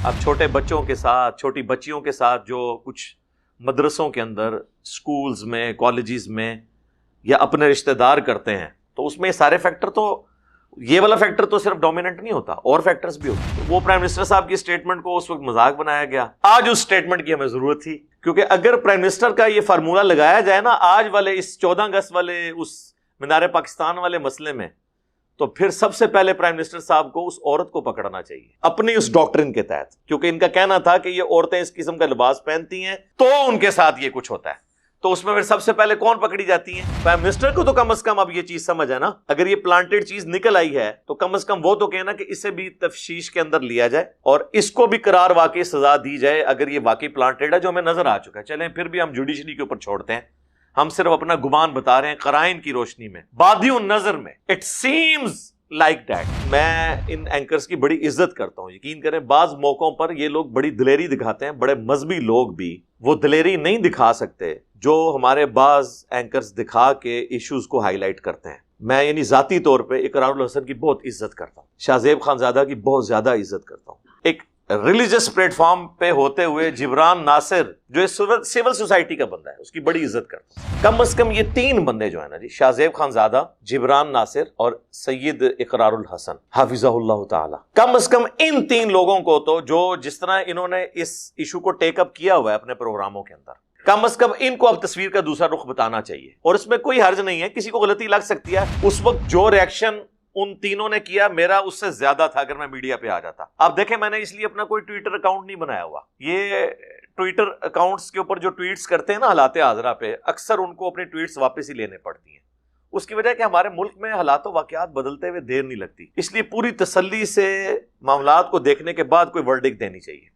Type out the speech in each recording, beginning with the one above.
اب چھوٹے بچوں کے ساتھ، چھوٹی بچیوں کے ساتھ جو کچھ مدرسوں کے اندر، سکولز میں، کالجز میں یا اپنے رشتہ دار کرتے ہیں، تو اس میں یہ سارے فیکٹر، تو یہ والا فیکٹر تو صرف ڈومیننٹ نہیں ہوتا، اور فیکٹرز بھی ہوتے ہیں۔ وہ پرائم منسٹر صاحب کی سٹیٹمنٹ کو اس وقت مذاق بنایا گیا، آج اس سٹیٹمنٹ کی ہمیں ضرورت تھی، کیونکہ اگر پرائم منسٹر کا یہ فارمولہ لگایا جائے نا آج والے اس 14 اگست والے اس مینار پاکستان والے مسئلے میں، تو پھر سب سے پہلے پرائم منسٹر صاحب کو اس عورت کو پکڑنا چاہیے اپنی اس ڈاکٹرن کے تحت، کیونکہ ان کا کہنا تھا کہ یہ عورتیں اس قسم کا لباس پہنتی ہیں تو ان کے ساتھ یہ کچھ ہوتا ہے، تو اس میں پھر سب سے پہلے کون پکڑی جاتی ہیں؟ پرائم منسٹر کو تو کم از کم اب یہ چیز سمجھ ہے نا، اگر یہ پلانٹڈ چیز نکل آئی ہے تو کم از کم وہ تو کہنا کہ اسے بھی تفتیش کے اندر لیا جائے اور اس کو بھی قرار واقعی سزا دی جائے اگر یہ واقعی پلانٹڈ ہے، جو ہمیں نظر آ چکا ہے۔ چلیں پھر بھی ہم جوڈیشری کے اوپر چھوڑتے ہیں، ہم صرف اپنا گمان بتا رہے ہیں قرائن کی روشنی میں، بادی النظر میں اٹ سیمز لائک دیٹ۔ میں ان اینکرز کی بڑی عزت کرتا ہوں، یقین کریں بعض موقعوں پر یہ لوگ بڑی دلیری دکھاتے ہیں، بڑے مذہبی لوگ بھی وہ دلیری نہیں دکھا سکتے جو ہمارے بعض اینکرز دکھا کے ایشوز کو ہائی لائٹ کرتے ہیں۔ میں یعنی ذاتی طور پہ اقرار الحسن کی بہت عزت کرتا ہوں، شاہ زیب خانزادہ کی بہت زیادہ عزت کرتا ہوں، ایک ریلیجس پلیٹ فارم پہ ہوتے ہوئے جبران ناصر جو سول سوسائٹی کا بندہ ہے، اس کی بڑی عزت کرتا ہوں۔ کم از کم یہ 3 بندے جو ہیں نا جی، شاہ زیب خانزادہ، جبران ناصر اور سید اقرار الحسن حافظہ اللہ تعالی، کم از کم ان 3 لوگوں کو تو جو جس طرح انہوں نے اس ایشو کو ٹیک اپ کیا ہوا ہے اپنے پروگراموں کے اندر، کم از کم ان کو اب تصویر کا دوسرا رخ بتانا چاہیے، اور اس میں کوئی حرج نہیں ہے، کسی کو غلطی لگ سکتی ہے۔ اس وقت جو ریاکشن ان تینوں نے کیا میرا اس سے زیادہ تھا اگر میں میڈیا پہ آ جاتا۔ آپ دیکھیں میں نے اس لیے اپنا کوئی ٹویٹر اکاؤنٹ نہیں بنایا ہوا، یہ ٹویٹر اکاؤنٹس کے اوپر جو ٹویٹس کرتے ہیں نا حالات حاضرہ پہ، اکثر ان کو اپنے ٹویٹس واپس ہی لینے پڑتی ہیں، اس کی وجہ کہ ہمارے ملک میں حالات و واقعات بدلتے ہوئے دیر نہیں لگتی، اس لیے پوری تسلی سے معاملات کو دیکھنے کے بعد کوئی ورڈکٹ دینی چاہیے۔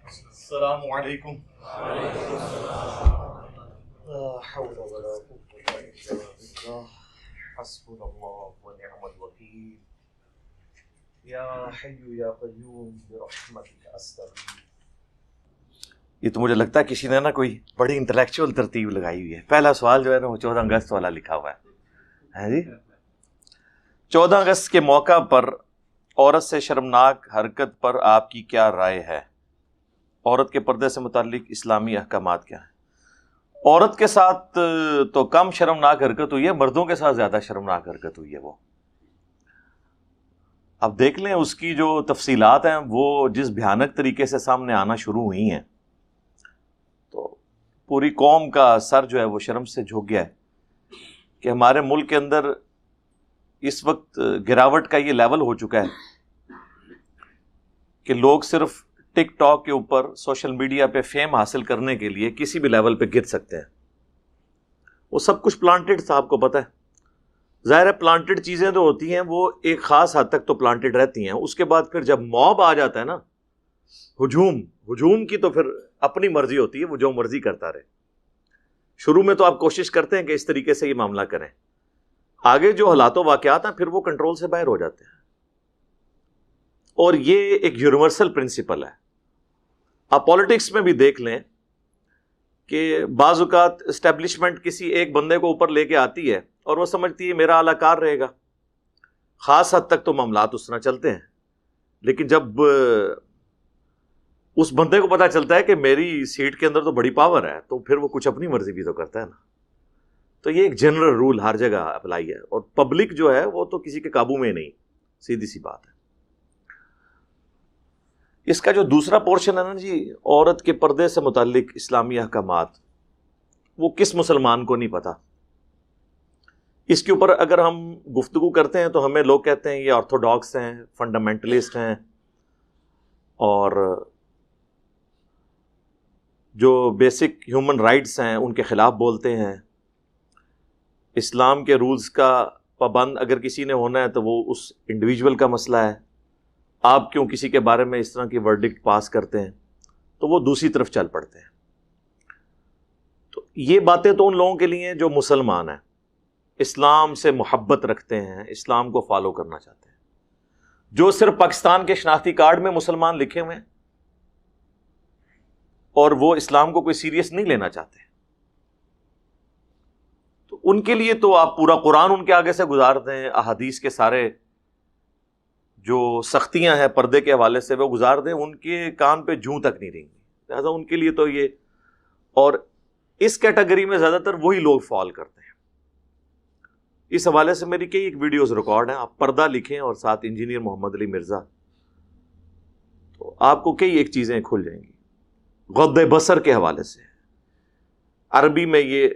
السلام علیکم۔ لا حول ولا قوة الا بالله، حسبنا الله ونعم الوکیل، یا حی یا قیوم برحمتک استغیث۔ یہ تو مجھے لگتا ہے کسی نے نا کوئی بڑی انٹلیکچوئل ترتیب لگائی ہوئی ہے۔ پہلا سوال جو ہے نا وہ 14 اگست والا لکھا ہوا ہے جی، 14 اگست کے موقع پر عورت سے شرمناک حرکت پر آپ کی کیا رائے ہے؟ عورت کے پردے سے متعلق اسلامی احکامات کیا ہیں؟ عورت کے ساتھ تو کم شرمناک حرکت ہوئی ہے، مردوں کے ساتھ زیادہ شرمناک حرکت ہوئی ہے۔ وہ اب دیکھ لیں اس کی جو تفصیلات ہیں وہ جس بھیانک طریقے سے سامنے آنا شروع ہوئی ہیں، تو پوری قوم کا سر جو ہے وہ شرم سے جھک گیا ہے کہ ہمارے ملک کے اندر اس وقت گراوٹ کا یہ لیول ہو چکا ہے کہ لوگ صرف ٹک ٹاک کے اوپر سوشل میڈیا پہ فیم حاصل کرنے کے لیے کسی بھی لیول پہ گر سکتے ہیں۔ وہ سب کچھ پلانٹڈ تھا، آپ کو پتہ ہے، ظاہر ہے پلانٹڈ چیزیں جو ہوتی ہیں وہ ایک خاص حد تک تو پلانٹڈ رہتی ہیں، اس کے بعد پھر جب موب آ جاتا ہے نا، ہجوم کی تو پھر اپنی مرضی ہوتی ہے، وہ جو مرضی کرتا رہے۔ شروع میں تو آپ کوشش کرتے ہیں کہ اس طریقے سے یہ معاملہ کریں، آگے جو حالات و واقعات ہیں پھر وہ کنٹرول سے باہر ہو جاتے ہیں، اور یہ ایک یونیورسل پرنسپل ہے۔ آپ پالیٹکس میں بھی دیکھ لیں کہ بعض اوقات اسٹیبلشمنٹ کسی ایک بندے کو اوپر لے کے آتی ہے اور وہ سمجھتی ہے میرا اعلی کار رہے گا، خاص حد تک تو معاملات اس طرح چلتے ہیں، لیکن جب اس بندے کو پتہ چلتا ہے کہ میری سیٹ کے اندر تو بڑی پاور ہے، تو پھر وہ کچھ اپنی مرضی بھی تو کرتا ہے نا۔ تو یہ ایک جنرل رول ہر جگہ اپلائی ہے، اور پبلک جو ہے وہ تو کسی کے قابو میں نہیں، سیدھی سی بات ہے۔ اس کا جو دوسرا پورشن ہے نا جی، عورت کے پردے سے متعلق اسلامی احکامات، وہ کس مسلمان کو نہیں پتا؟ اس کے اوپر اگر ہم گفتگو کرتے ہیں تو ہمیں لوگ کہتے ہیں یہ آرتھوڈاکس ہیں، فنڈامنٹلسٹ ہیں، اور جو بیسک ہیومن رائٹس ہیں ان کے خلاف بولتے ہیں، اسلام کے رولز کا پابند اگر کسی نے ہونا ہے تو وہ اس انڈیویجول کا مسئلہ ہے، آپ کیوں کسی کے بارے میں اس طرح کی ورڈکٹ پاس کرتے ہیں، تو وہ دوسری طرف چل پڑتے ہیں۔ تو یہ باتیں تو ان لوگوں کے لیے ہیں جو مسلمان ہیں، اسلام سے محبت رکھتے ہیں، اسلام کو فالو کرنا چاہتے ہیں۔ جو صرف پاکستان کے شناختی کارڈ میں مسلمان لکھے ہوئے ہیں اور وہ اسلام کو کوئی سیریس نہیں لینا چاہتے، تو ان کے لیے تو آپ پورا قرآن ان کے آگے سے گزار دیں، احادیث کے سارے جو سختیاں ہیں پردے کے حوالے سے وہ گزار دیں، ان کے کان پہ جوں تک نہیں رہیں گی۔ لہٰذا ان کے لیے تو یہ، اور اس کیٹیگری میں زیادہ تر وہی لوگ فال کرتے ہیں۔ اس حوالے سے میری کئی ایک ویڈیوز ریکارڈ ہیں، آپ پردہ لکھیں اور ساتھ انجینئر محمد علی مرزا، تو آپ کو کئی ایک چیزیں کھل جائیں گی۔ غض بصر کے حوالے سے عربی میں یہ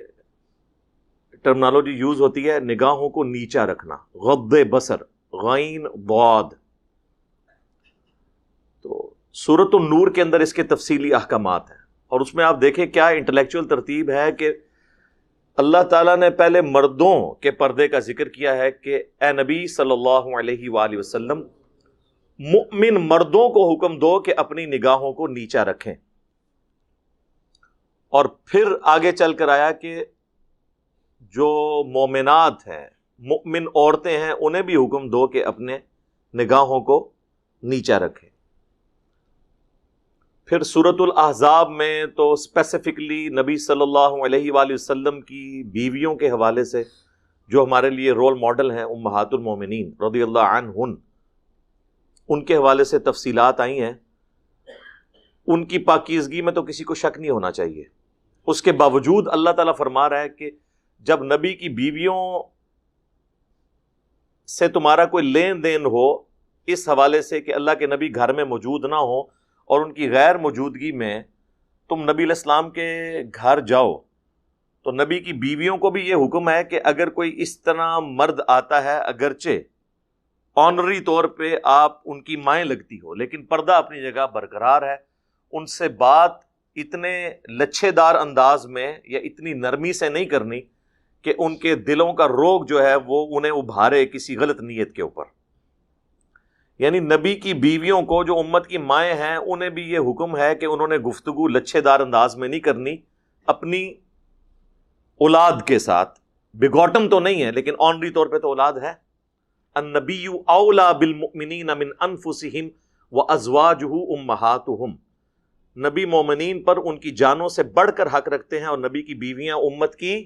ٹرمنالوجی یوز ہوتی ہے، نگاہوں کو نیچا رکھنا، غض بصر، غین ضاد۔ تو سورۃ النور کے اندر اس کے تفصیلی احکامات ہیں، اور اس میں آپ دیکھیں کیا انٹلیکچوئل ترتیب ہے کہ اللہ تعالیٰ نے پہلے مردوں کے پردے کا ذکر کیا ہے کہ اے نبی صلی اللہ علیہ وآلہ وسلم، مؤمن مردوں کو حکم دو کہ اپنی نگاہوں کو نیچا رکھیں، اور پھر آگے چل کر آیا کہ جو مومنات ہیں، مؤمن عورتیں ہیں، انہیں بھی حکم دو کہ اپنے نگاہوں کو نیچا رکھیں۔ پھر سورۃ الاحزاب میں تو اسپیسیفکلی نبی صلی اللہ علیہ وآلہ وسلم کی بیویوں کے حوالے سے، جو ہمارے لیے رول ماڈل ہیں، امہات المومنین رضی اللہ عنہن، ان کے حوالے سے تفصیلات آئی ہیں۔ ان کی پاکیزگی میں تو کسی کو شک نہیں ہونا چاہیے۔ اس کے باوجود اللہ تعالیٰ فرما رہا ہے کہ جب نبی کی بیویوں سے تمہارا کوئی لین دین ہو اس حوالے سے کہ اللہ کے نبی گھر میں موجود نہ ہو اور ان کی غیر موجودگی میں تم نبی علیہ السلام کے گھر جاؤ، تو نبی کی بیویوں کو بھی یہ حکم ہے کہ اگر کوئی اس طرح مرد آتا ہے، اگرچہ آنری طور پہ آپ ان کی مائیں لگتی ہو، لیکن پردہ اپنی جگہ برقرار ہے، ان سے بات اتنے لچھے دار انداز میں یا اتنی نرمی سے نہیں کرنی کہ ان کے دلوں کا روگ جو ہے وہ انہیں ابھارے کسی غلط نیت کے اوپر۔ یعنی نبی کی بیویوں کو جو امت کی مائیں ہیں، انہیں بھی یہ حکم ہے کہ انہوں نے گفتگو لچھے دار انداز میں نہیں کرنی اپنی اولاد کے ساتھ، بگوٹم تو نہیں ہے لیکن آنری طور پہ تو اولاد ہے۔ النبی اولا بالمؤمنین من انفسہم وازواجہ امہاتہم، نبی مومنین پر ان کی جانوں سے بڑھ کر حق رکھتے ہیں، اور نبی کی بیویاں امت کی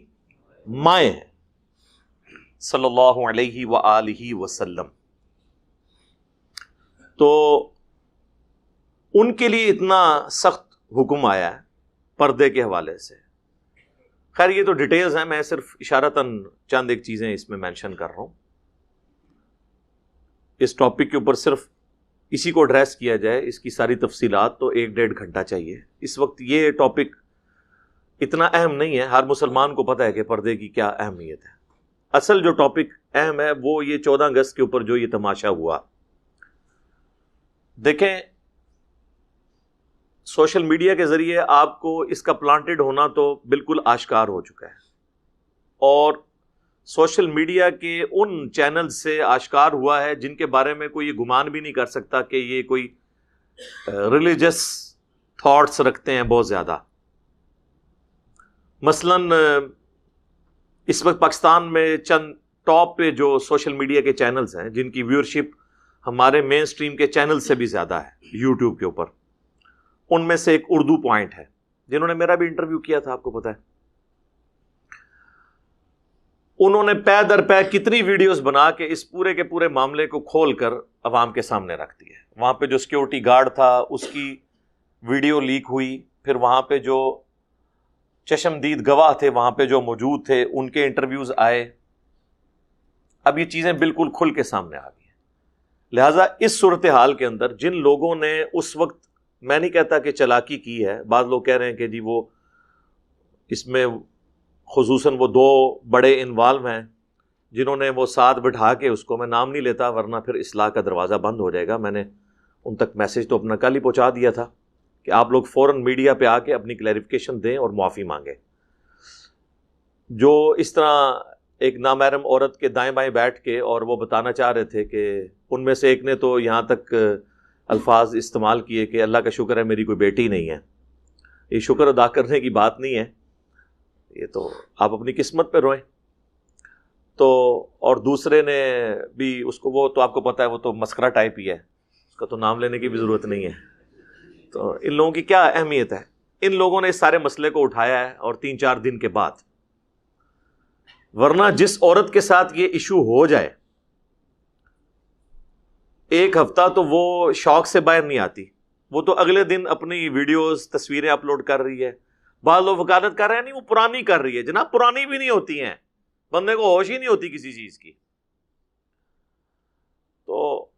مائیں ہیں صلی اللہ علیہ وآلہ وسلم۔ تو ان کے لیے اتنا سخت حکم آیا ہے پردے کے حوالے سے۔ خیر یہ تو ڈیٹیلز ہیں، میں صرف اشارتاً چند ایک چیزیں اس میں مینشن کر رہا ہوں۔ اس ٹاپک کے اوپر صرف اسی کو ایڈریس کیا جائے، اس کی ساری تفصیلات تو 1-1.5 گھنٹہ چاہیے۔ اس وقت یہ ٹاپک اتنا اہم نہیں ہے، ہر مسلمان کو پتہ ہے کہ پردے کی کیا اہمیت ہے۔ اصل جو ٹاپک اہم ہے وہ یہ 14 اگست کے اوپر جو یہ تماشا ہوا۔ دیکھیں سوشل میڈیا کے ذریعے آپ کو اس کا پلانٹڈ ہونا تو بالکل آشکار ہو چکا ہے، اور سوشل میڈیا کے ان چینل سے آشکار ہوا ہے جن کے بارے میں کوئی یہ گمان بھی نہیں کر سکتا کہ یہ کوئی ریلیجس تھاٹس رکھتے ہیں بہت زیادہ۔ مثلاً اس وقت پاکستان میں چند ٹاپ پہ جو سوشل میڈیا کے چینلز ہیں جن کی ویورشپ ہمارے مین سٹریم کے چینل سے بھی زیادہ ہے یوٹیوب کے اوپر، ان میں سے ایک اردو پوائنٹ ہے، جنہوں نے میرا بھی انٹرویو کیا تھا، آپ کو پتہ ہے۔ انہوں نے پے در پے کتنی ویڈیوز بنا کے اس پورے کے پورے معاملے کو کھول کر عوام کے سامنے رکھ دی ہے۔ وہاں پہ جو سیکیورٹی گارڈ تھا اس کی ویڈیو لیک ہوئی، پھر وہاں پہ جو چشمدید گواہ تھے وہاں پہ جو موجود تھے ان کے انٹرویوز آئے۔ اب یہ چیزیں بالکل کھل کے سامنے آ گئی ہیں۔ لہٰذا اس صورتحال کے اندر جن لوگوں نے اس وقت، میں نہیں کہتا کہ چالاکی کی ہے، بعض لوگ کہہ رہے ہیں کہ جی وہ اس میں خصوصاً وہ 2 بڑے انوالو ہیں جنہوں نے وہ ساتھ بٹھا کے، اس کو میں نام نہیں لیتا ورنہ پھر اصلاح کا دروازہ بند ہو جائے گا، میں نے ان تک میسج تو اپنا کل ہی پہنچا دیا تھا کہ آپ لوگ فوراً میڈیا پہ آ کے اپنی کلیریفیکیشن دیں اور معافی مانگیں۔ جو اس طرح ایک نامحرم عورت کے دائیں بائیں بیٹھ کے اور وہ بتانا چاہ رہے تھے کہ ان میں سے ایک نے تو یہاں تک الفاظ استعمال کیے کہ اللہ کا شکر ہے میری کوئی بیٹی نہیں ہے۔ یہ شکر ادا کرنے کی بات نہیں ہے، یہ تو آپ اپنی قسمت پہ روئیں۔ تو اور دوسرے نے بھی اس کو، وہ تو آپ کو پتہ ہے وہ تو مسخرہ ٹائپ ہی ہے، اس کا تو نام لینے کی بھی ضرورت نہیں ہے۔ تو ان لوگوں کی کیا اہمیت ہے؟ ان لوگوں نے اس سارے مسئلے کو اٹھایا ہے، اور 3-4 دن کے بعد ورنہ جس عورت کے ساتھ یہ ایشو ہو جائے ایک ہفتہ تو وہ شوق سے باہر نہیں آتی، وہ تو اگلے دن اپنی ویڈیوز تصویریں اپلوڈ کر رہی ہے. بعض لوگ وکالت کر رہے ہیں نہیں وہ پرانی کر رہی ہے. جناب پرانی بھی نہیں ہوتی ہیں، بندے کو ہوش ہی نہیں ہوتی کسی چیز کی. تو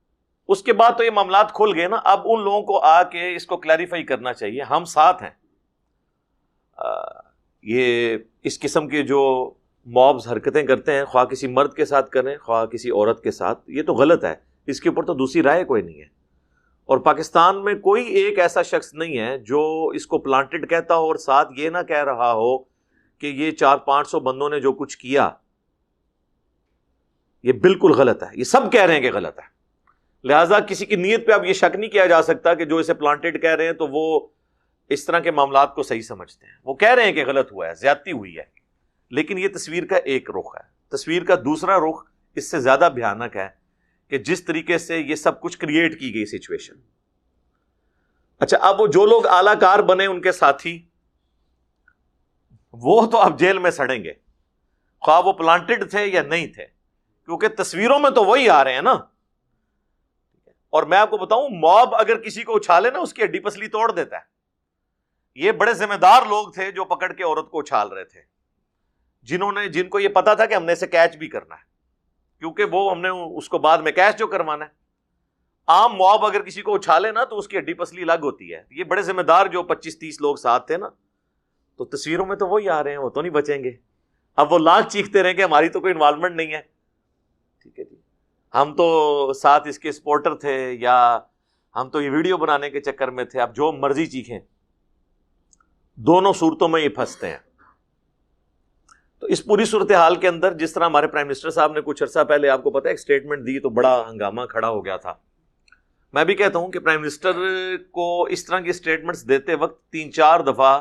اس کے بعد تو یہ معاملات کھل گئے نا. اب ان لوگوں کو آ کے اس کو کلیریفائی کرنا چاہیے. ہم ساتھ ہیں. یہ اس قسم کے جو مابز حرکتیں کرتے ہیں، خواہ کسی مرد کے ساتھ کریں خواہ کسی عورت کے ساتھ، یہ تو غلط ہے. اس کے اوپر تو دوسری رائے کوئی نہیں ہے. اور پاکستان میں کوئی ایک ایسا شخص نہیں ہے جو اس کو پلانٹڈ کہتا ہو اور ساتھ یہ نہ کہہ رہا ہو کہ یہ 400-500 بندوں نے جو کچھ کیا یہ بالکل غلط ہے. یہ سب کہہ رہے ہیں کہ غلط ہے. لہٰذا کسی کی نیت پہ اب یہ شک نہیں کیا جا سکتا کہ جو اسے پلانٹڈ کہہ رہے ہیں تو وہ اس طرح کے معاملات کو صحیح سمجھتے ہیں. وہ کہہ رہے ہیں کہ غلط ہوا ہے، زیادتی ہوئی ہے، لیکن یہ تصویر کا ایک رخ ہے. تصویر کا دوسرا رخ اس سے زیادہ بھیانک ہے کہ جس طریقے سے یہ سب کچھ کریٹ کی گئی سچویشن. اچھا، اب وہ جو لوگ اعلی کار بنے ان کے ساتھی، وہ تو اب جیل میں سڑیں گے، خواہ وہ پلانٹڈ تھے یا نہیں تھے، کیونکہ تصویروں میں تو وہی آ رہے ہیں نا. اور میں آپ کو بتاؤں، موب اگر کسی کو اچھالے نا اس کی ہڈی پسلی توڑ دیتا ہے. یہ بڑے ذمہ دار لوگ تھے جو پکڑ کے عورت کو اچھال رہے تھے، جن کو یہ پتا تھا کہ ہم نے اسے کیچ بھی کرنا ہے، کیونکہ وہ ہم نے اس کو بعد میں کیچ جو کروانا ہے. عام موب اگر کسی کو اچھالے نا تو اس کی ہڈی پسلی الگ ہوتی ہے. یہ بڑے ذمہ دار جو 25-30 لوگ ساتھ تھے نا، تو تصویروں میں تو وہی آ رہے ہیں، وہ تو نہیں بچیں گے. اب وہ لاکھ چیختے رہے کہ ہماری تو کوئی انوالومنٹ نہیں ہے. ٹھیک ہے جی، ہم تو ساتھ اس کے سپورٹر تھے، یا ہم تو یہ ویڈیو بنانے کے چکر میں تھے. اب جو مرضی چیخیں، دونوں صورتوں میں یہ پھنستے ہیں. تو اس پوری صورتحال کے اندر جس طرح ہمارے پرائم منسٹر صاحب نے کچھ عرصہ پہلے آپ کو پتا ہے ایک سٹیٹمنٹ دی تو بڑا ہنگامہ کھڑا ہو گیا تھا. میں بھی کہتا ہوں کہ پرائم منسٹر کو اس طرح کی سٹیٹمنٹس دیتے وقت 3-4 دفعہ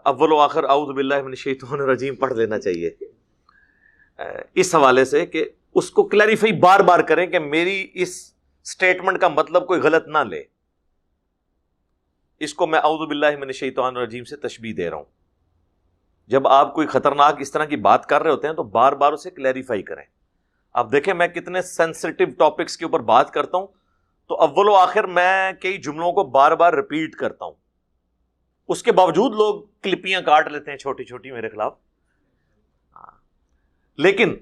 اول و آخر اعوذ باللہ من الشیطان الرجیم پڑھ لینا چاہیے، اس حوالے سے کہ اس کو کلیریفائی بار بار کریں کہ میری اس سٹیٹمنٹ کا مطلب کوئی غلط نہ لے. اس کو میں اعوذ باللہ من الشیطان الرجیم سے تشبیہ دے رہا ہوں. جب آپ کوئی خطرناک اس طرح کی بات کر رہے ہوتے ہیں تو بار بار اسے کلیریفائی کریں. اب دیکھیں میں کتنے سینسٹیو ٹاپکس کے اوپر بات کرتا ہوں تو اول و آخر میں کئی جملوں کو بار بار ریپیٹ کرتا ہوں. اس کے باوجود لوگ کلپیاں کاٹ لیتے ہیں چھوٹی چھوٹی میرے خلاف. لیکن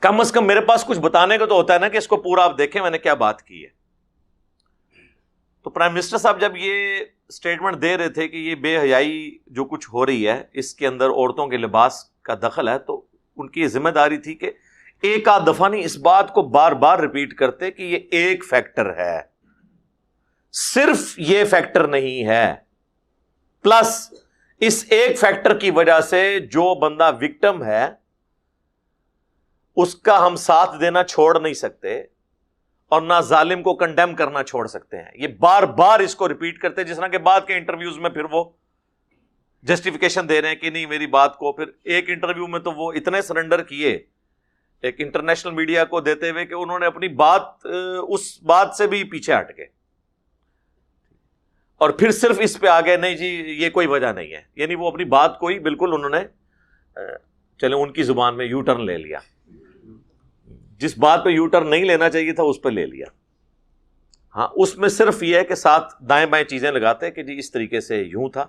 کم از کم میرے پاس کچھ بتانے کا تو ہوتا ہے نا کہ اس کو پورا آپ دیکھیں میں نے کیا بات کی ہے. تو پرائم منسٹر صاحب جب یہ سٹیٹمنٹ دے رہے تھے کہ یہ بے حیائی جو کچھ ہو رہی ہے اس کے اندر عورتوں کے لباس کا دخل ہے، تو ان کی یہ ذمہ داری تھی کہ ایک آدھ دفعہ نہیں اس بات کو بار بار ریپیٹ کرتے کہ یہ ایک فیکٹر ہے، صرف یہ فیکٹر نہیں ہے، پلس اس ایک فیکٹر کی وجہ سے جو بندہ وکٹم ہے اس کا ہم ساتھ دینا چھوڑ نہیں سکتے اور نہ ظالم کو کنڈیم کرنا چھوڑ سکتے ہیں. یہ بار بار اس کو ریپیٹ کرتے، جس طرح کے بعد کے انٹرویوز میں پھر وہ جسٹیفیکیشن دے رہے ہیں کہ نہیں میری بات کو. پھر ایک انٹرویو میں تو وہ اتنے سرنڈر کیے ایک انٹرنیشنل میڈیا کو دیتے ہوئے کہ انہوں نے اپنی بات اس بات سے بھی پیچھے ہٹ گئے اور پھر صرف اس پہ آ گئے نہیں جی یہ کوئی وجہ نہیں ہے. یعنی وہ اپنی بات کو ہی بالکل انہوں نے چلے ان کی زبان میں یو ٹرن لے لیا، جس بات پہ یو ٹرن نہیں لینا چاہیے تھا اس پہ لے لیا. ہاں اس میں صرف یہ ہے کہ ساتھ دائیں بائیں چیزیں لگاتے کہ جی اس طریقے سے یوں تھا.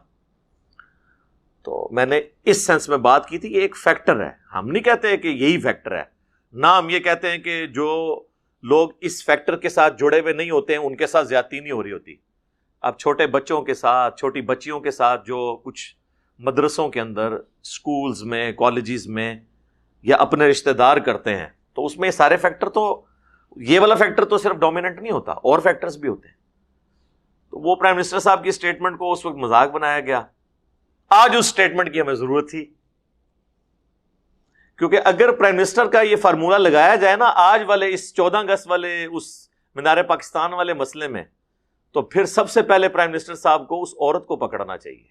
تو میں نے اس سینس میں بات کی تھی کہ ایک فیکٹر ہے، ہم نہیں کہتے کہ یہی فیکٹر ہے، نہ ہم یہ کہتے ہیں کہ جو لوگ اس فیکٹر کے ساتھ جڑے ہوئے نہیں ہوتے ہیں ان کے ساتھ زیادتی نہیں ہو رہی ہوتی. اب چھوٹے بچوں کے ساتھ، چھوٹی بچیوں کے ساتھ جو کچھ مدرسوں کے اندر، سکولز میں، کالجز میں یا اپنے رشتہ دار کرتے ہیں تو اس میں یہ سارے فیکٹر، تو یہ والا فیکٹر تو صرف ڈومیننٹ نہیں ہوتا، اور فیکٹرز بھی ہوتے ہیں. تو وہ پرائم منسٹر صاحب کی اسٹیٹمنٹ کو اس وقت مذاق بنایا گیا. آج اس اسٹیٹمنٹ کی ہمیں ضرورت تھی، کیونکہ اگر پرائم منسٹر کا یہ فارمولہ لگایا جائے نا آج والے اس 14 اگست والے اس مینار پاکستان والے مسئلے میں، تو پھر سب سے پہلے پرائم منسٹر صاحب کو اس عورت کو پکڑنا چاہیے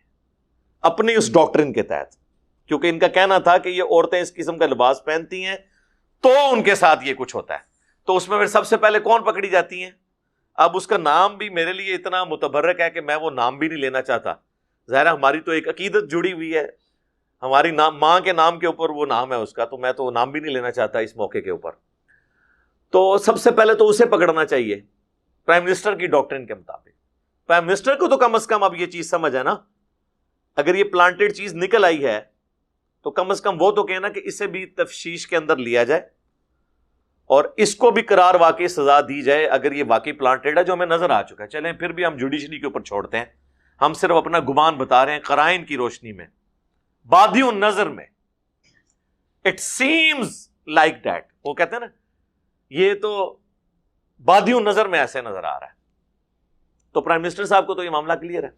اپنی اس ڈاکٹرن کے تحت، کیونکہ ان کا کہنا تھا کہ یہ عورتیں اس قسم کا لباس پہنتی ہیں تو ان کے ساتھ یہ کچھ ہوتا ہے. تو اس میں پھر سب سے پہلے کون پکڑی جاتی ہیں؟ اب اس کا نام بھی میرے لیے اتنا متبرک ہے کہ میں وہ نام بھی نہیں لینا چاہتا. ظاہر ہماری تو ایک عقیدت جڑی ہوئی ہے، ہماری ماں کے نام کے اوپر وہ نام ہے اس کا، تو میں تو نام بھی نہیں لینا چاہتا اس موقع کے اوپر. تو سب سے پہلے تو اسے پکڑنا چاہیے پرائم منسٹر کی ڈاکٹرن کے مطابق. پرائم منسٹر کو تو کم از کم اب یہ چیز سمجھ ہے نا، اگر یہ پلانٹیڈ چیز نکل آئی ہے تو کم از کم وہ تو کہنا کہ اسے بھی تفتیش کے اندر لیا جائے اور اس کو بھی قرار واقعی سزا دی جائے اگر یہ واقعی پلانٹیڈ ہے، جو ہمیں نظر آ چکا ہے. چلیں پھر بھی ہم جوڈیشری کے اوپر چھوڑتے ہیں، ہم صرف اپنا گمان بتا رہے ہیں قرائن کی روشنی میں. بادی النظر میں اٹ سیمز لائک دیٹ، وہ کہتے ہیں نا یہ تو بادی النظر میں ایسے نظر آ رہا ہے. تو پرائم منسٹر صاحب کو تو یہ معاملہ کلیئر ہے.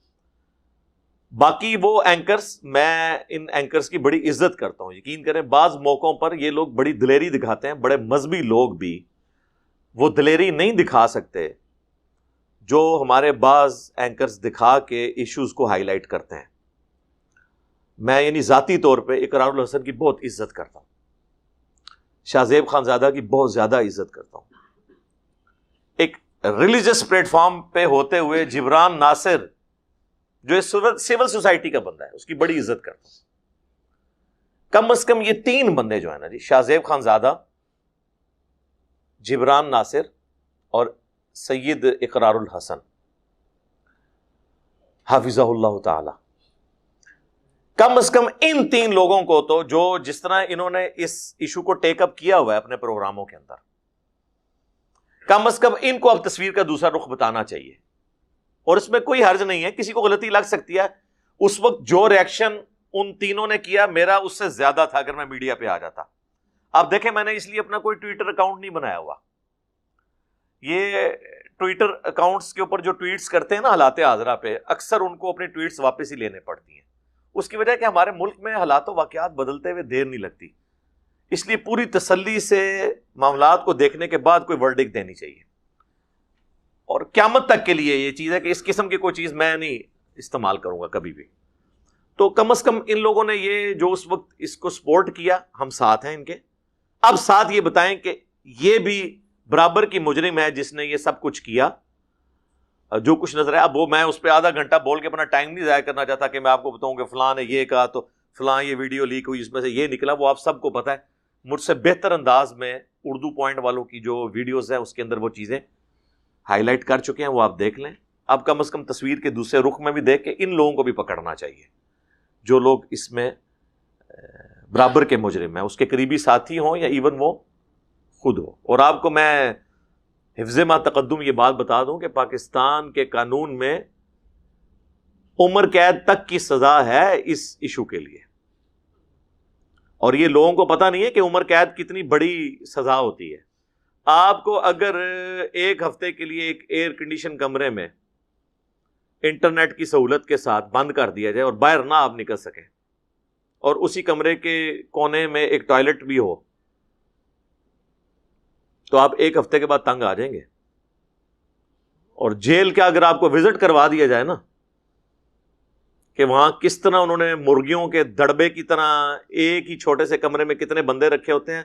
باقی وہ اینکرز، میں ان اینکرز کی بڑی عزت کرتا ہوں. یقین کریں بعض موقعوں پر یہ لوگ بڑی دلیری دکھاتے ہیں، بڑے مذہبی لوگ بھی وہ دلیری نہیں دکھا سکتے جو ہمارے بعض اینکرز دکھا کے ایشوز کو ہائی لائٹ کرتے ہیں. میں یعنی ذاتی طور پہ اقرار الحسن کی بہت عزت کرتا ہوں، شاہ زیب خان زادہ کی بہت زیادہ عزت کرتا ہوں. ایک ریلیجس پلیٹ فارم پہ ہوتے ہوئے جبران ناصر جو سول سوسائٹی کا بندہ ہے اس کی بڑی عزت کرتا ہوں. کم از کم یہ تین بندے جو ہیں نا جی، شاہ زیب خان زادہ، جبران ناصر اور سید اقرار الحسن حافظہ اللہ تعالی، کم از کم ان تین لوگوں کو تو جو جس طرح انہوں نے اس ایشو کو ٹیک اپ کیا ہوا ہے اپنے پروگراموں کے اندر، کم از کم ان کو اب تصویر کا دوسرا رخ بتانا چاہیے. اور اس میں کوئی حرج نہیں ہے، کسی کو غلطی لگ سکتی ہے. اس وقت جو ریاکشن ان تینوں نے کیا میرا اس سے زیادہ تھا اگر میں میڈیا پہ آ جاتا. آپ دیکھیں میں نے اس لیے اپنا کوئی ٹویٹر اکاؤنٹ نہیں بنایا ہوا. یہ ٹویٹر اکاؤنٹس کے اوپر جو ٹویٹس کرتے ہیں نا حالات حاضرہ پہ، اکثر ان کو اپنی ٹویٹس واپس ہی لینے پڑتی ہیں. اس کی وجہ کہ ہمارے ملک میں حالات و واقعات بدلتے ہوئے دیر نہیں لگتی، اس لیے پوری تسلی سے معاملات کو دیکھنے کے بعد کوئی ورڈکٹ دینی چاہیے. اور قیامت تک کے لیے یہ چیز ہے کہ اس قسم کی کوئی چیز میں نہیں استعمال کروں گا کبھی بھی. تو کم از کم ان لوگوں نے یہ جو اس وقت اس کو سپورٹ کیا، ہم ساتھ ہیں ان کے. اب ساتھ یہ بتائیں کہ یہ بھی برابر کی مجرم ہے جس نے یہ سب کچھ کیا جو کچھ نظر ہے. اب وہ میں اس پہ آدھا گھنٹہ بول کے اپنا ٹائم نہیں ضائع کرنا چاہتا کہ میں آپ کو بتاؤں کہ فلاں نے یہ کہا تو فلاں یہ ویڈیو لیک ہوئی اس میں سے یہ نکلا. وہ آپ سب کو پتہ ہے. مجھ سے بہتر انداز میں اردو پوائنٹ والوں کی جو ویڈیوز ہیں اس کے اندر وہ چیزیں ہائی لائٹ کر چکے ہیں، وہ آپ دیکھ لیں. اب کم از کم تصویر کے دوسرے رخ میں بھی دیکھ کے ان لوگوں کو بھی پکڑنا چاہیے جو لوگ اس میں برابر کے مجرم ہیں، اس کے قریبی ساتھی ہوں یا ایون وہ خود ہو. اور آپ کو میں حفظ ما تقدم یہ بات بتا دوں کہ پاکستان کے قانون میں عمر قید تک کی سزا ہے اس ایشو کے لیے. اور یہ لوگوں کو پتہ نہیں ہے کہ عمر قید کتنی بڑی سزا ہوتی ہے. آپ کو اگر ایک ہفتے کے لیے ایک ایئر کنڈیشن کمرے میں انٹرنیٹ کی سہولت کے ساتھ بند کر دیا جائے اور باہر نہ آپ نکل سکیں اور اسی کمرے کے کونے میں ایک ٹوائلٹ بھی ہو تو آپ ایک ہفتے کے بعد تنگ آ جائیں گے. اور جیل کا اگر آپ کو وزٹ کروا دیا جائے نا کہ وہاں کس طرح انہوں نے مرغیوں کے دڑبے کی طرح ایک ہی چھوٹے سے کمرے میں کتنے بندے رکھے ہوتے ہیں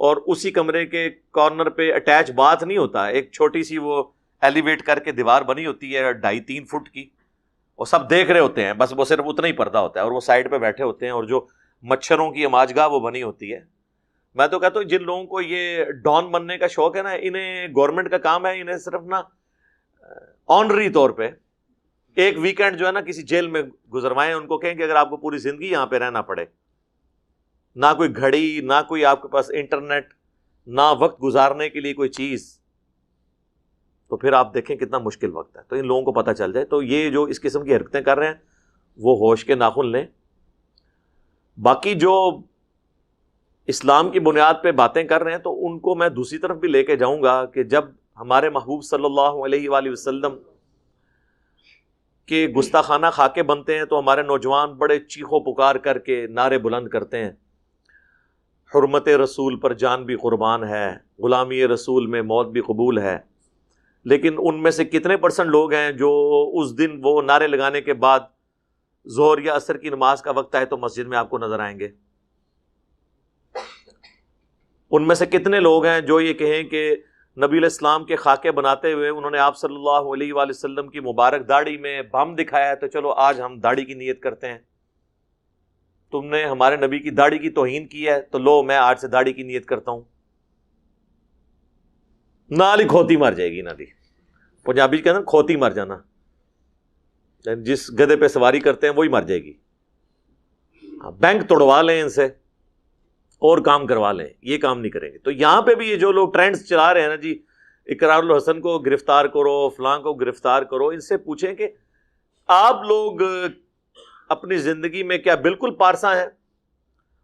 اور اسی کمرے کے کارنر پہ اٹیچ باتھ نہیں ہوتا، ایک چھوٹی سی وہ ایلیویٹ کر کے دیوار بنی ہوتی ہے 2.5-3 فٹ کی، اور سب دیکھ رہے ہوتے ہیں، بس وہ صرف اتنا ہی پردہ ہوتا ہے اور وہ سائڈ پہ بیٹھے ہوتے ہیں، اور جو مچھروں کی اماجگاہ وہ بنی ہوتی ہے. میں تو کہتا ہوں جن لوگوں کو یہ ڈان بننے کا شوق ہے نا، انہیں گورنمنٹ کا کام ہے انہیں صرف نا آنری طور پہ ایک ویکینڈ جو ہے نا کسی جیل میں گزروائیں. ان کو کہیں کہ اگر آپ کو پوری زندگی یہاں پہ رہنا پڑے، نہ کوئی گھڑی، نہ کوئی آپ کے پاس انٹرنیٹ، نہ وقت گزارنے کے لیے کوئی چیز، تو پھر آپ دیکھیں کتنا مشکل وقت ہے. تو ان لوگوں کو پتہ چل جائے. تو یہ جو اس قسم کی حرکتیں کر رہے ہیں وہ ہوش کے ناخن لیں. باقی جو اسلام کی بنیاد پہ باتیں کر رہے ہیں تو ان کو میں دوسری طرف بھی لے کے جاؤں گا کہ جب ہمارے محبوب صلی اللہ علیہ وآلہ وسلم کے گستاخانہ خاکے بنتے ہیں تو ہمارے نوجوان بڑے چیخو پکار کر کے نعرے بلند کرتے ہیں، حرمت رسول پر جان بھی قربان ہے، غلامی رسول میں موت بھی قبول ہے. لیکن ان میں سے کتنے % لوگ ہیں جو اس دن وہ نعرے لگانے کے بعد ظہر یا عصر کی نماز کا وقت آئے تو مسجد میں آپ کو نظر آئیں گے؟ ان میں سے کتنے لوگ ہیں جو یہ کہیں کہ نبی علیہ السلام کے خاکے بناتے ہوئے انہوں نے آپ صلی اللہ علیہ وآلہ وسلم کی مبارک داڑھی میں بم دکھایا ہے تو چلو آج ہم داڑھی کی نیت کرتے ہیں؟ تم نے ہمارے نبی کی داڑھی کی توہین کی ہے تو لو میں آج سے داڑھی کی نیت کرتا ہوں. نال ہی کھوتی مر جائے گی. نالی پنجابی کے اندر کھوتی مر جانا, جس گدھے پہ سواری کرتے ہیں وہی مر جائے گی. بینک توڑوا لیں ان سے اور کام کروا لیں, یہ کام نہیں کریں گے. تو یہاں پہ بھی یہ جو لوگ ٹرینڈز چلا رہے ہیں نا جی, اقرار الحسن کو گرفتار کرو, فلاں کو گرفتار کرو, ان سے پوچھیں کہ آپ لوگ اپنی زندگی میں کیا بالکل پارسا ہیں؟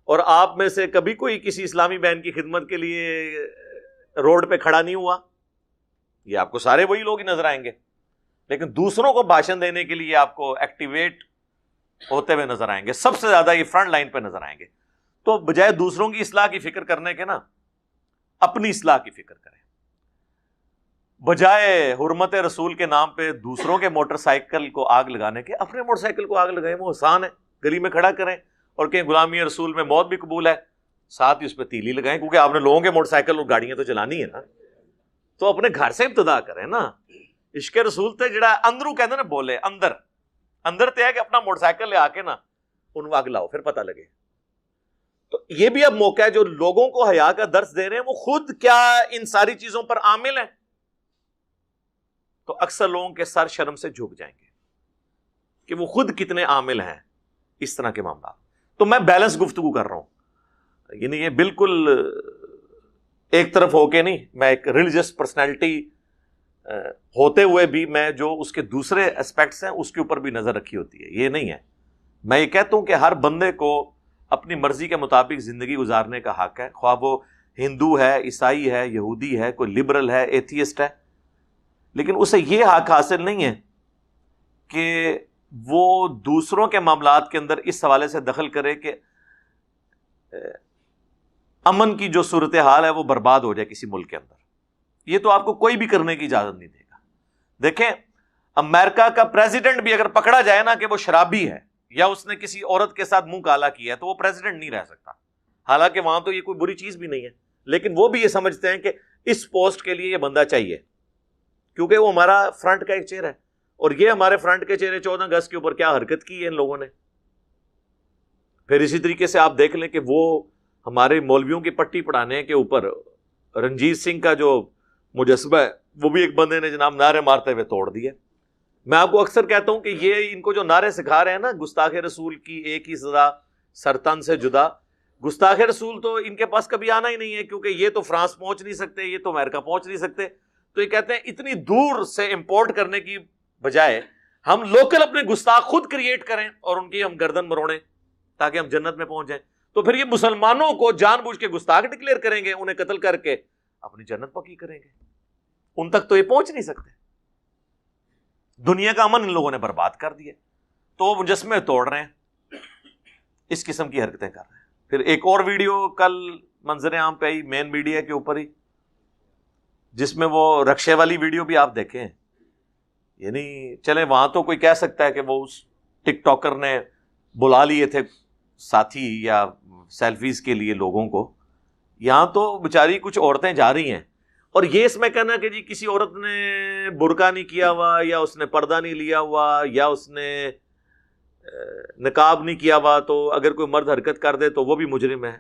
اور آپ میں سے کبھی کوئی کسی اسلامی بہن کی خدمت کے لیے روڈ پہ کھڑا نہیں ہوا؟ یہ آپ کو سارے وہی لوگ ہی نظر آئیں گے, لیکن دوسروں کو بھاشن دینے کے لیے آپ کو ایکٹیویٹ ہوتے ہوئے نظر آئیں گے. سب سے زیادہ یہ فرنٹ لائن پہ نظر آئیں گے. تو بجائے دوسروں کی اصلاح کی فکر کرنے کے نا, اپنی اصلاح کی فکر کریں. بجائے حرمت رسول کے نام پہ دوسروں کے موٹر سائیکل کو آگ لگانے کے, اپنے موٹر سائیکل کو آگ لگائیں. وہ آسان ہے, گلی میں کھڑا کریں اور کہیں غلامی رسول میں موت بھی قبول ہے, ساتھ ہی اس پہ تیلی لگائیں, کیونکہ آپ نے لوگوں کے موٹر سائیکل اور گاڑیاں تو چلانی ہے نا. تو اپنے گھر سے ابتدا کریں نا. عشق رسول تے جڑا اندروں کہتے نا بولے, اندر تے ہے کہ اپنا موٹر سائیکل لے آ کے نا ان کو آگ لاؤ, پھر پتہ لگے. تو یہ بھی اب موقع ہے, جو لوگوں کو حیا کا درس دے رہے ہیں وہ خود کیا ان ساری چیزوں پر عامل ہیں؟ تو اکثر لوگوں کے سر شرم سے جھک جائیں گے کہ وہ خود کتنے عامل ہیں اس طرح کے معاملات. تو میں بیلنس گفتگو کر رہا ہوں, یعنی یہ بالکل ایک طرف ہو کے نہیں. میں ایک ریلیجس پرسنالٹی ہوتے ہوئے بھی میں جو اس کے دوسرے اسپیکٹس ہیں اس کے اوپر بھی نظر رکھی ہوتی ہے, یہ نہیں ہے. میں یہ کہتا ہوں کہ ہر بندے کو اپنی مرضی کے مطابق زندگی گزارنے کا حق ہے, خواہ وہ ہندو ہے, عیسائی ہے, یہودی ہے, کوئی لبرل ہے, ایتھیسٹ ہے, لیکن اسے یہ حق حاصل نہیں ہے کہ وہ دوسروں کے معاملات کے اندر اس حوالے سے دخل کرے کہ امن کی جو صورتحال ہے وہ برباد ہو جائے کسی ملک کے اندر. یہ تو آپ کو کوئی بھی کرنے کی اجازت نہیں دے گا. دیکھیں, امریکہ کا پریزیڈنٹ بھی اگر پکڑا جائے نا کہ وہ شرابی ہے یا اس نے کسی عورت کے ساتھ منہ کالا کیا ہے تو وہ پریزیڈنٹ نہیں رہ سکتا. حالانکہ وہاں تو یہ کوئی بری چیز بھی نہیں ہے, لیکن وہ بھی یہ سمجھتے ہیں کہ اس پوسٹ کے لیے یہ بندہ چاہیے, کیونکہ وہ ہمارا فرنٹ کا ایک چہرہ ہے. اور یہ ہمارے فرنٹ کے چہرے 14 اگست کے اوپر کیا حرکت کی ہے ان لوگوں نے. پھر اسی طریقے سے آپ دیکھ لیں کہ وہ ہمارے مولویوں کی پٹی پڑھانے کے اوپر رنجیت سنگھ کا جو مجسمہ ہے وہ بھی ایک بندے نے جناب نعرے مارتے ہوئے توڑ دیا. میں آپ کو اکثر کہتا ہوں کہ یہ ان کو جو نعرے سکھا رہے ہیں نا, گستاخ رسول کی ایک ہی سزا سرطان سے جدا, گستاخ رسول تو ان کے پاس کبھی آنا ہی نہیں ہے, کیونکہ یہ تو فرانس پہنچ نہیں سکتے, یہ تو امریکہ پہنچ نہیں سکتے. تو یہ کہتے ہیں اتنی دور سے امپورٹ کرنے کی بجائے ہم لوکل اپنے گستاخ خود کریٹ کریں اور ان کی ہم گردن مروڑیں تاکہ ہم جنت میں پہنچ جائیں. تو پھر یہ مسلمانوں کو جان بوجھ کے گستاخ ڈکلیئر کریں گے, انہیں قتل کر کے اپنی جنت پکی کریں گے. ان تک تو یہ پہنچ نہیں سکتے. دنیا کا امن ان لوگوں نے برباد کر دیا, تو وہ مجسمے توڑ رہے ہیں, اس قسم کی حرکتیں کر رہے ہیں. پھر ایک اور ویڈیو کل منظر عام پہ آئی, مین میڈیا کے اوپر ہی, جس میں وہ رکشے والی ویڈیو بھی آپ دیکھیں. یعنی چلے وہاں تو کوئی کہہ سکتا ہے کہ وہ اس ٹک ٹاکر نے بلا لیے تھے ساتھی یا سیلفیز کے لیے لوگوں کو. یہاں تو بیچاری کچھ عورتیں جا رہی ہیں, اور یہ اس میں کہنا کہ جی کسی عورت نے برقع نہیں کیا ہوا, یا اس نے پردہ نہیں لیا ہوا, یا اس نے نقاب نہیں کیا ہوا, تو اگر کوئی مرد حرکت کر دے تو وہ بھی مجرم ہے.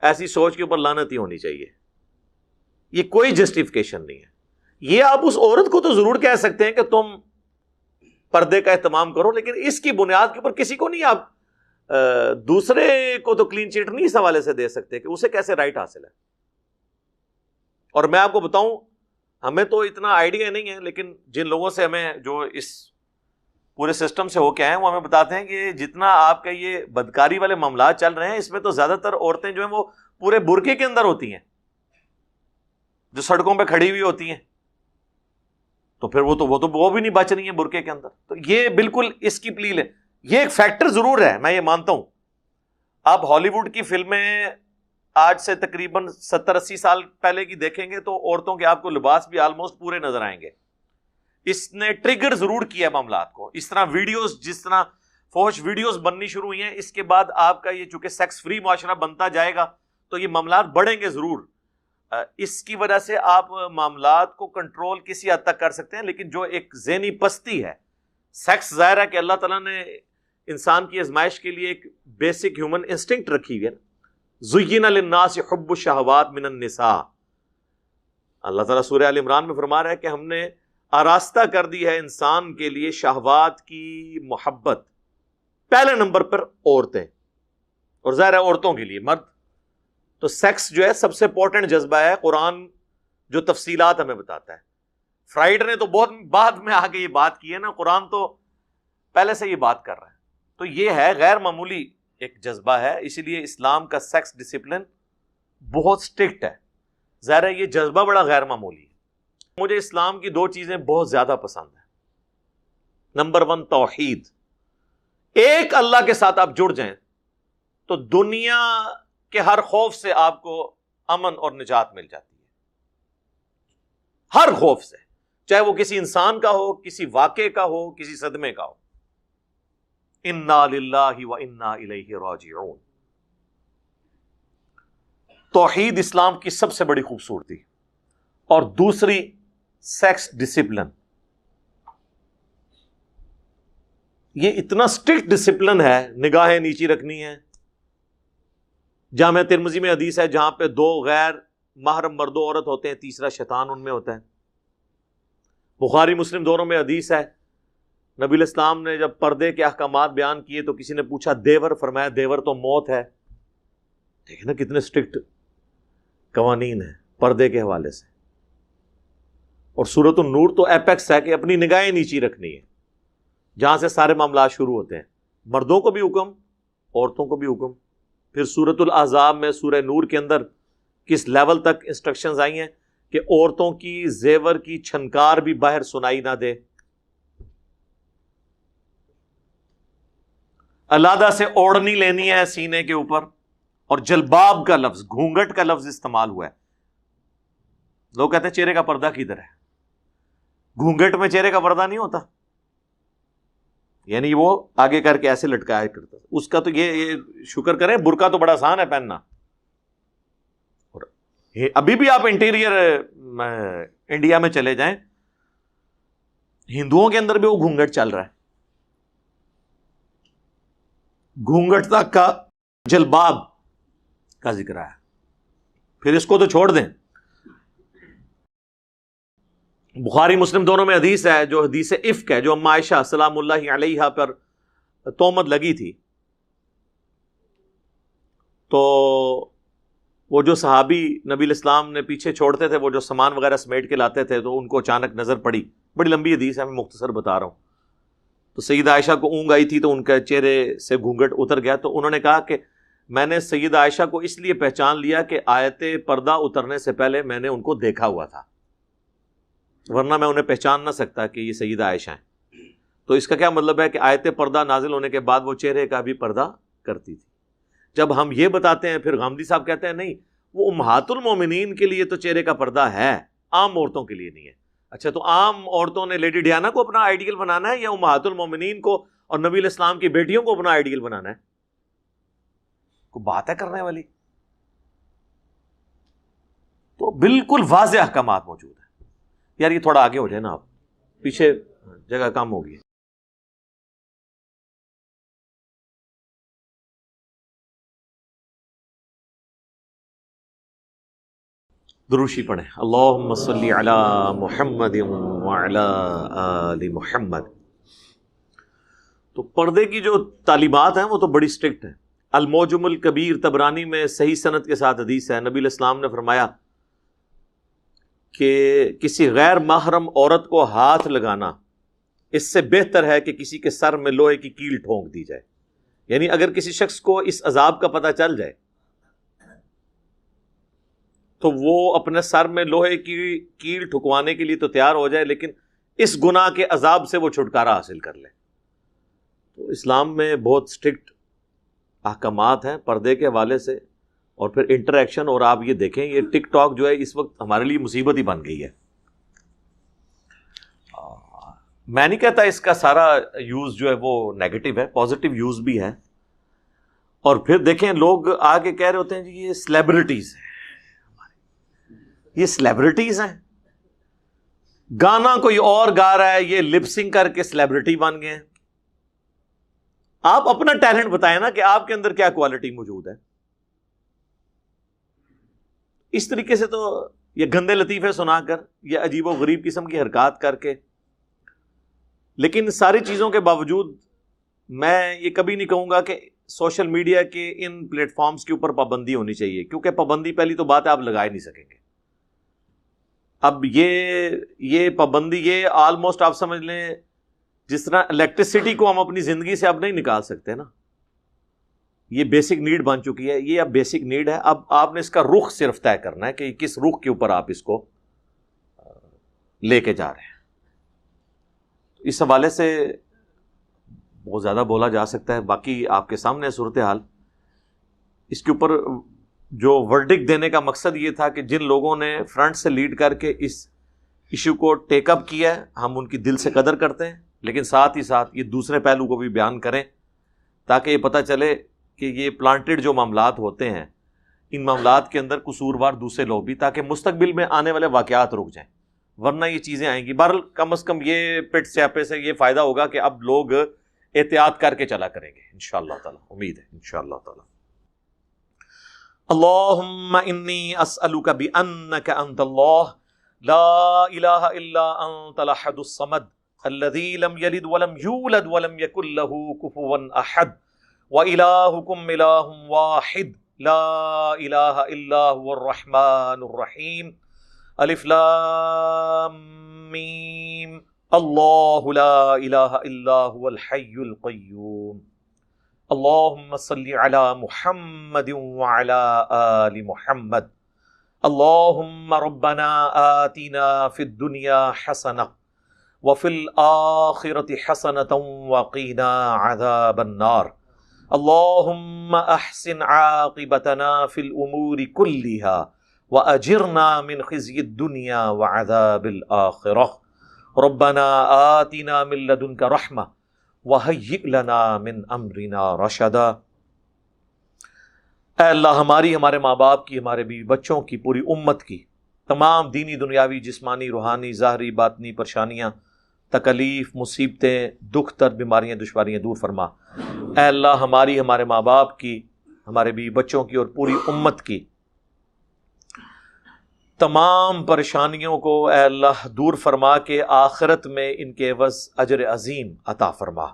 ایسی سوچ کے اوپر لعنت ہی ہونی چاہیے. یہ کوئی جسٹیفیکیشن نہیں ہے. یہ آپ اس عورت کو تو ضرور کہہ سکتے ہیں کہ تم پردے کا اہتمام کرو, لیکن اس کی بنیاد کے اوپر کسی کو نہیں آپ دوسرے کو تو کلین چیٹ نہیں اس حوالے سے دے سکتے کہ اسے کیسے رائٹ حاصل ہے. اور میں آپ کو بتاؤں, ہمیں تو اتنا آئیڈیا نہیں ہے, لیکن جن لوگوں سے ہمیں جو اس پورے سسٹم سے ہو کے آئے ہیں وہ ہمیں بتاتے ہیں کہ جتنا آپ کا یہ بدکاری والے معاملات چل رہے ہیں, اس میں تو زیادہ تر عورتیں جو ہیں وہ پورے برقعے کے اندر ہوتی ہیں, جو سڑکوں پہ کھڑی ہوئی ہوتی ہیں. تو پھر وہ بھی نہیں بچ رہی ہیں برقعے کے اندر. تو یہ بالکل اس کی پلیل ہے. یہ ایک فیکٹر ضرور ہے, میں یہ مانتا ہوں. آپ ہالی ووڈ کی فلمیں آج سے تقریباً 70-80 سال پہلے کی دیکھیں گے تو عورتوں کے آپ کو لباس بھی آلموسٹ پورے نظر آئیں گے. اس نے ٹریگر ضرور کیا معاملات کو. اس طرح ویڈیوز, جس طرح فحش ویڈیوز بننی شروع ہوئی ہیں, اس کے بعد آپ کا یہ چونکہ سیکس فری معاشرہ بنتا جائے گا تو یہ معاملات بڑھیں گے ضرور. اس کی وجہ سے آپ معاملات کو کنٹرول کسی حد تک کر سکتے ہیں, لیکن جو ایک ذہنی پستی ہے, سیکس ظاہر ہے کہ اللہ تعالیٰ نے انسان کی آزمائش کے لیے ایک بیسک ہیومن انسٹنکٹ رکھی گئی. زُيِّنَ لِلنَّاسِ حُبُّ الشَّهَوَاتِ مِنَ النِّسَاءِ. اللہ تعالیٰ سورہ آل عمران میں فرما رہا ہے کہ ہم نے آراستہ کر دی ہے انسان کے لیے شہوات کی محبت. پہلے نمبر پر عورتیں، اور ظاہر ہے عورتوں کے لیے مرد تو سیکس جو ہے سب سے امپورٹنٹ جذبہ ہے. قرآن جو تفصیلات ہمیں بتاتا ہے. فرائیڈ نے تو بہت بعد میں آ کے یہ بات کی ہے نا، قرآن تو پہلے سے یہ بات کر رہا ہے. تو یہ ہے غیر معمولی ایک جذبہ ہے، اسی لیے اسلام کا سیکس ڈسپلن بہت سٹرکٹ ہے. ظاہر ہے یہ جذبہ بڑا غیر معمولی ہے. مجھے اسلام کی 2 چیزیں بہت زیادہ پسند ہیں. نمبر 1 توحید. ایک اللہ کے ساتھ آپ جڑ جائیں تو دنیا کے ہر خوف سے آپ کو امن اور نجات مل جاتی ہے. ہر خوف سے، چاہے وہ کسی انسان کا ہو، کسی واقعے کا ہو، کسی صدمے کا ہو. انا للہ و انا الیہ راجعون. توحید اسلام کی سب سے بڑی خوبصورتی. اور دوسری سیکس ڈسپلن. یہ اتنا سٹرکٹ ڈسپلن ہے، نگاہیں نیچی رکھنی ہے. جامع ترمذی میں حدیث ہے جہاں پہ 2 غیر محرم مرد و عورت ہوتے ہیں، تیسرا شیطان ان میں ہوتا ہے. بخاری مسلم دونوں میں حدیث ہے. نبی علیہ السلام نے جب پردے کے احکامات بیان کیے تو کسی نے پوچھا دیور، فرمایا دیور تو موت ہے. دیکھیں نا کتنے سٹرکٹ قوانین ہیں پردے کے حوالے سے. اور سورۃ النور تو ایپیکس ہے کہ اپنی نگاہیں نیچی رکھنی ہے، جہاں سے سارے معاملات شروع ہوتے ہیں. مردوں کو بھی حکم، عورتوں کو بھی حکم. پھر سورۃ الاحزاب میں سورہ نور کے اندر کس لیول تک انسٹرکشنز آئی ہیں کہ عورتوں کی زیور کی چھنکار بھی باہر سنائی نہ دے. علیحدہ سے اوڑھنی لینی ہے سینے کے اوپر. اور جلباب کا لفظ، گھونگٹ کا لفظ استعمال ہوا ہے. لوگ کہتے ہیں چہرے کا پردہ کدھر ہے؟ گھونگٹ میں چہرے کا پردہ نہیں ہوتا، یعنی وہ آگے کر کے ایسے لٹکایا کرتا. اس کا تو یہ شکر کریں، برقع تو بڑا آسان ہے پہننا. اور ابھی بھی آپ انٹیریئر انڈیا میں چلے جائیں، ہندوؤں کے اندر بھی وہ گھونگٹ چل رہا ہے. گھونگٹ تک کا جلباب کا ذکر ہے. پھر اس کو تو چھوڑ دیں. بخاری مسلم دونوں میں حدیث ہے جو حدیث افک ہے، جو اما عائشہ سلام اللہ علیہا پر تہمت لگی تھی. تو وہ جو صحابی نبی الاسلام نے پیچھے چھوڑتے تھے، وہ جو سامان وغیرہ سمیٹ کے لاتے تھے، تو ان کو اچانک نظر پڑی. بڑی لمبی حدیث ہے، میں مختصر بتا رہا ہوں. تو سیدہ عائشہ کو اونگ آئی تھی تو ان کے چہرے سے گھونگٹ اتر گیا. تو انہوں نے کہا کہ میں نے سیدہ عائشہ کو اس لیے پہچان لیا کہ آیت پردہ اترنے سے پہلے میں نے ان کو دیکھا ہوا تھا، ورنہ میں انہیں پہچان نہ سکتا کہ یہ سیدہ عائشہ ہیں. تو اس کا کیا مطلب ہے کہ آیت پردہ نازل ہونے کے بعد وہ چہرے کا بھی پردہ کرتی تھی. جب ہم یہ بتاتے ہیں، پھر غامدی صاحب کہتے ہیں نہیں وہ امہات المومنین کے لیے تو چہرے کا پردہ ہے، عام عورتوں کے لیے نہیں ہے. اچھا تو عام عورتوں نے لیڈی ڈیانا کو اپنا آئیڈیل بنانا ہے یا امہات المومنین کو اور نبی علیہ السلام کی بیٹیوں کو اپنا آئیڈیل بنانا ہے؟ کوئی بات ہے کرنے والی؟ تو بالکل واضح احکامات موجود ہیں. یار یہ تھوڑا آگے ہو جائے نا، آپ پیچھے جگہ کم ہوگی. دروشی پڑھیں. اللہم صلی علی محمد وعلی آل محمد. تو پردے کی جو تعلیمات ہیں وہ تو بڑی سٹرکٹ ہیں. الموجم الکبیر طبرانی میں صحیح سند کے ساتھ حدیث ہے، نبی علیہ السلام نے فرمایا کہ کسی غیر محرم عورت کو ہاتھ لگانا اس سے بہتر ہے کہ کسی کے سر میں لوہے کی کیل ٹھونک دی جائے. یعنی اگر کسی شخص کو اس عذاب کا پتہ چل جائے تو وہ اپنے سر میں لوہے کی کیل ٹھکوانے کے لیے تو تیار ہو جائے، لیکن اس گناہ کے عذاب سے وہ چھٹکارا حاصل کر لے. تو اسلام میں بہت سٹرکٹ احکامات ہیں پردے کے حوالے سے. اور پھر انٹریکشن، اور آپ یہ دیکھیں یہ ٹک ٹاک جو ہے اس وقت ہمارے لیے مصیبت ہی بن گئی ہے. میں نہیں کہتا اس کا سارا یوز جو ہے وہ نیگیٹو ہے، پازیٹیو یوز بھی ہے. اور پھر دیکھیں لوگ آگے کہہ رہے ہوتے ہیں جی یہ سیلیبریٹیز ہیں، یہ سیلیبریٹیز ہیں، گانا کوئی اور گا رہا ہے، یہ لپ سنگ کر کے سیلیبریٹی بن گئے ہیں. آپ اپنا ٹیلنٹ بتائیں نا کہ آپ کے اندر کیا کوالٹی موجود ہے. اس طریقے سے تو یہ گندے لطیفے سنا کر یا عجیب و غریب قسم کی حرکات کر کے. لیکن ساری چیزوں کے باوجود میں یہ کبھی نہیں کہوں گا کہ سوشل میڈیا کے ان پلیٹ فارمز کے اوپر پابندی ہونی چاہیے، کیونکہ پابندی پہلی تو بات ہے آپ لگا ہی نہیں سکیں گے. اب یہ پابندی یہ آلموسٹ آپ سمجھ لیں جس طرح الیکٹریسٹی کو ہم اپنی زندگی سے اب نہیں نکال سکتے نا، یہ بیسک نیڈ بن چکی ہے، یہ اب بیسک نیڈ ہے. اب آپ نے اس کا رخ صرف طے کرنا ہے کہ کس رخ کے اوپر آپ اس کو لے کے جا رہے ہیں. اس حوالے سے بہت زیادہ بولا جا سکتا ہے، باقی آپ کے سامنے صورتحال. اس کے اوپر جو ورڈکٹ دینے کا مقصد یہ تھا کہ جن لوگوں نے فرنٹ سے لیڈ کر کے اس ایشو کو ٹیک اپ کیا ہے، ہم ان کی دل سے قدر کرتے ہیں، لیکن ساتھ ہی ساتھ یہ دوسرے پہلو کو بھی بیان کریں تاکہ یہ پتہ چلے کہ یہ پلانٹڈ جو معاملات ہوتے ہیں ان معاملات کے اندر قصوروار دوسرے لوگ بھی، تاکہ مستقبل میں آنے والے واقعات رک جائیں، ورنہ یہ چیزیں آئیں گی. بہرحال کم از کم یہ پٹ سیاپے سے یہ فائدہ ہوگا کہ اب لوگ احتیاط کر کے چلا کریں گے انشاءاللہ تعالی، امید ہے انشاءاللہ تعالی. اللہم انی اسألک بأنک انت اللہ لا الہ الا انت الاحد الصمد الذی لم یلد ولم یولد ولم یکن له کفوا احد وإلہکم الہ واحد لا الہ الا هو الرحمن الرحیم الف لام میم اللہ لا الہ الا هو الحی القیوم. اللہم صلی علی محمد وعلی آل محمد. اللہم ربنا آتنا فی الدنیا حسنہ وفی الآخرۃ حسنۃ وقنا عذاب النار. اللہم احسن عاقبتنا فی الامور کلہا واجرنا من خزی الدنیا وعذاب الآخرہ. ربنا آتنا من لدنک رحمہ وَهَيِّئْ لَنَا مِنْ أَمْرِنَا رَشَدًا. اے اللہ ہماری، ہمارے ماں باپ کی، ہمارے بیوی بچوں کی، پوری امت کی تمام دینی، دنیاوی، جسمانی، روحانی، ظاہری، باطنی پریشانیاں، تکلیف، مصیبتیں، دکھ، درد، بیماریاں، دشواریاں دور فرما. اے اللہ ہماری، ہمارے ماں باپ کی، ہمارے بیوی بچوں کی اور پوری امت کی تمام پریشانیوں کو اے اللہ دور فرما کے آخرت میں ان کے عوض اجر عظیم عطا فرما،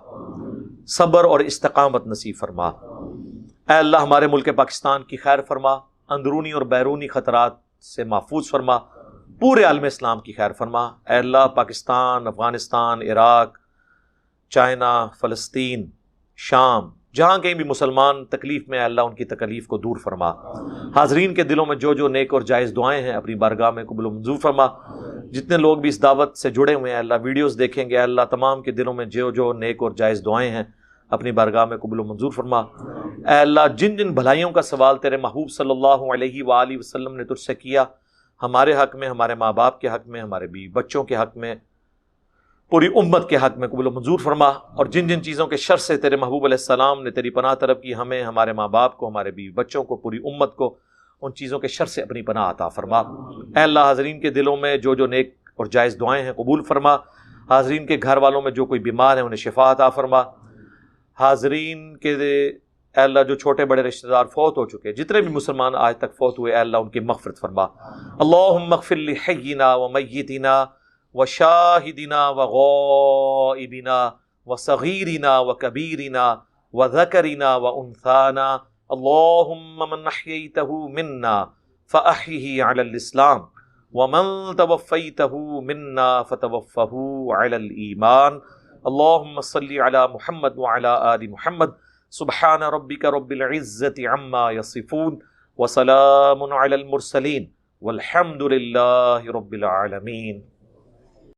صبر اور استقامت نصیب فرما. اے اللہ ہمارے ملک پاکستان کی خیر فرما، اندرونی اور بیرونی خطرات سے محفوظ فرما، پورے عالم اسلام کی خیر فرما. اے اللہ پاکستان، افغانستان، عراق، چائنا، فلسطین، شام، جہاں کہیں بھی مسلمان تکلیف میں، اے اللہ ان کی تکلیف کو دور فرما. حاضرین کے دلوں میں جو جو نیک اور جائز دعائیں ہیں اپنی بارگاہ میں قبول و منظور فرما. جتنے لوگ بھی اس دعوت سے جڑے ہوئے ہیں اللہ ویڈیوز دیکھیں گے، اے اللہ تمام کے دلوں میں جو جو نیک اور جائز دعائیں ہیں اپنی بارگاہ میں قبول و منظور فرما. اے اللہ جن جن بھلائیوں کا سوال تیرے محبوب صلی اللہ علیہ وآلہ وسلم نے تجھ سے کیا، ہمارے حق میں، ہمارے ماں باپ کے حق میں، ہمارے بیوی بچوں کے حق میں، پوری امت کے حق میں قبول و منظور فرما. اور جن جن چیزوں کے شر سے تیرے محبوب علیہ السلام نے تیری پناہ طلب کی، ہمیں، ہمارے ماں باپ کو، ہمارے بیوی بچوں کو، پوری امت کو ان چیزوں کے شر سے اپنی پناہ عطا فرما. اے اللہ حاضرین کے دلوں میں جو جو نیک اور جائز دعائیں ہیں قبول فرما. حاضرین کے گھر والوں میں جو کوئی بیمار ہیں انہیں شفا عطا فرما. حاضرین کے اے اللہ جو چھوٹے بڑے رشتہ دار فوت ہو چکے، جتنے بھی مسلمان آج تک فوت ہوئے، اے اللہ ان کی مغفرت فرما. اللہم اغفر لحینا ومیتنا وشاہدنا وغائبنا وصغیرنا وکبیرنا وذکرنا وانثانا. اللہم من احییتہ منا فاحیہ علی الاسلام ومن توفیتہ منا فتوفہ علی الایمان. اللہم صلی علی محمد وعلی آل محمد. سبحان ربک رب العزۃ عما یصفون وسلام علی المرسلین والحمد للہ رب العالمین.